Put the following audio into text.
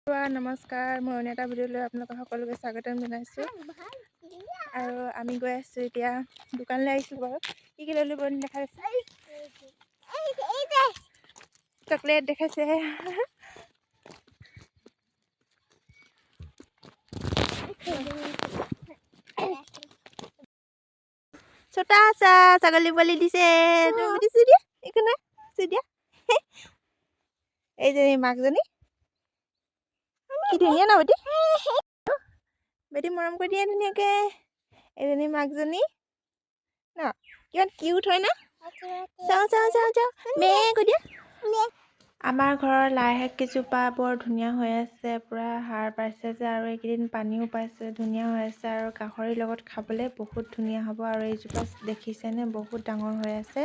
নমস্কাৰ, মই অন্য এটা ভিডিঅ'লৈ আপোনালোকক সকলোকে স্বাগতম জনাইছোঁ। আৰু আমি গৈ আছোঁ এতিয়া দোকানলৈ আহিছোঁ বাৰু। কি ল'লোঁ বাৰু দেখাইছে, চকলেট দেখাইছে। ছোটা আছা ছাগলী পোৱালি দিছে, দিছো দিয়া একো নাই দিয়া। এইজনী মাকজনী কি ধুনীয়া ন বেটি, বেটি মৰম কৰি দিয়ে ধুনীয়াকে। এইজনী মাকজনী ন কিমান কিউট হয় না। চাওঁ চাওঁ চাওঁ চাওঁ মে কৈ দিয়া। আমাৰ ঘৰৰ লাই শাক কেইজোপা বৰ ধুনীয়া হৈ আছে, পূৰা সাৰ পাইছে যে, আৰু এইকেইদিন পানীও পাইছে, ধুনীয়া হৈ আছে আৰু গাহৰিৰ লগত খাবলৈ বহুত ধুনীয়া হ'ব। আৰু এইজোপা দেখিছেনে বহুত ডাঙৰ হৈ আছে।